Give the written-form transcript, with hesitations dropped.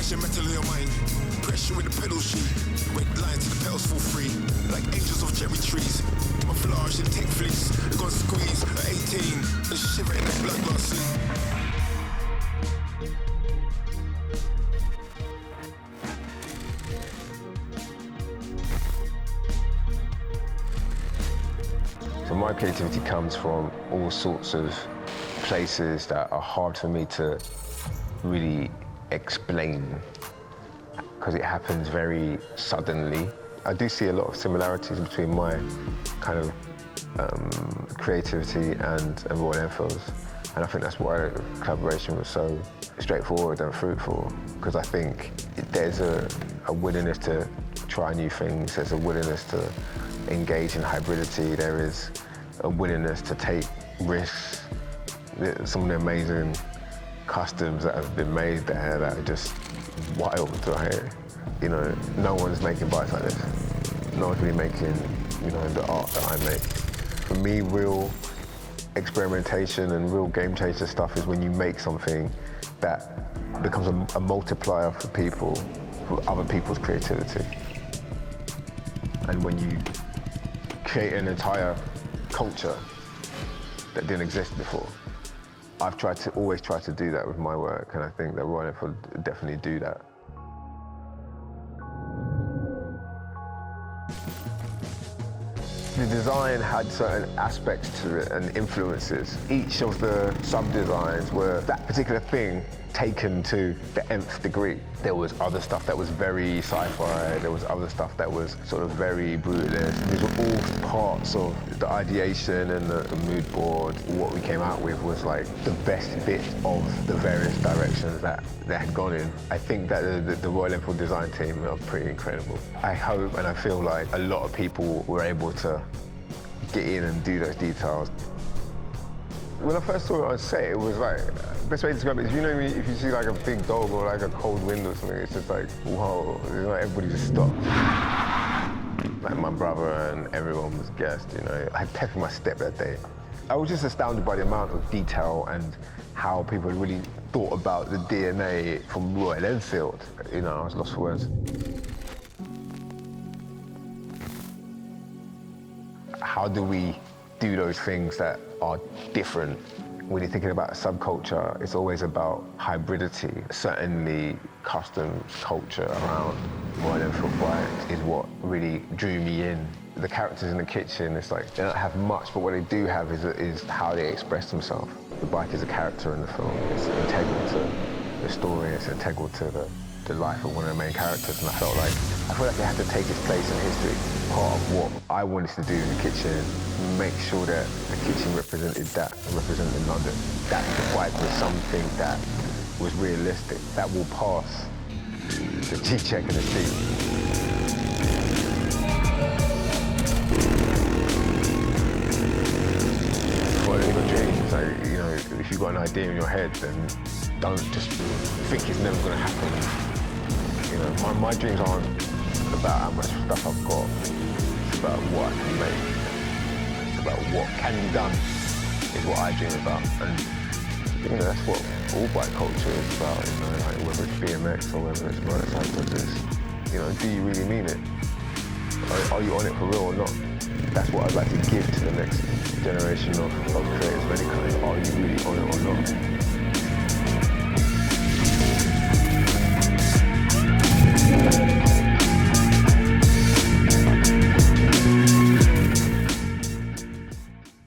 Pressure metal in your mind. Pressure with the pedal sheet. Red line to the pedals fall free. Like angels of cherry trees. My flash and tick fleece. They're gonna squeeze at 18 and shiver in the blood glass sleep. So my creativity comes from all sorts of places that are hard for me to really explain because it happens very suddenly. I do see a lot of similarities between my kind of creativity and Royal Enfield's, and I think that's why the collaboration was so straightforward and fruitful, because I think there's a willingness to try new things, there's a willingness to engage in hybridity, there is a willingness to take risks. Some of the amazing customs that have been made there that are just wild, right? You know, no one's making bikes like this. No one's really making, you know, the art that I make. For me, real experimentation and real game changer stuff is when you make something that becomes a multiplier for people, for other people's creativity. And when you create an entire culture that didn't exist before. I've always tried to do that with my work, and I think that Royal Enfield definitely do that. The design had certain aspects to it and influences. Each of the sub-designs were that particular thing taken to the nth degree. There was other stuff that was very sci-fi, there was other stuff that was sort of very brutalist. These were all parts of the ideation and the mood board. What we came out with was like the best bit of the various directions that they had gone in. I think that the Royal Enfield design team are pretty incredible. I hope and I feel like a lot of people were able to get in and do those details. When I first saw it on set, it was like, the best way to describe it is, you know, if you see like a big dog or like a cold wind or something, it's just like, whoa, it's like everybody just stopped. Like my brother and everyone was gassed, you know. I had pep in my step that day. I was just astounded by the amount of detail and how people had really thought about the DNA from Royal Enfield. You know, I was lost for words. How do we do those things that are different? When you're thinking about a subculture, it's always about hybridity. Certainly, customs culture around Royal Enfield bikes is what really drew me in. The characters in the kitchen, it's like they don't have much, but what they do have is how they express themselves. The bike is a character in the film. It's integral to the story. It's integral to the life of one of the main characters, and I felt like it had to take its place in history. Part of what I wanted to do in the kitchen, make sure that the kitchen represented that, represented London. That the bike was something that was realistic, that will pass the G-check and the seat. Following your dreams, like, you know, if you've got an idea in your head, then don't just think it's never gonna happen. You know, my dreams aren't about how much stuff I've got. It's about what I can make. It's about what can be done is what I dream about. And you know, that's what all bike culture is about, you know, like whether it's BMX or whether it's motorcycles, is, you know, do you really mean it? Are you on it for real or not? That's what I'd like to give to the next generation of creators of any kind. Are you really on it or not?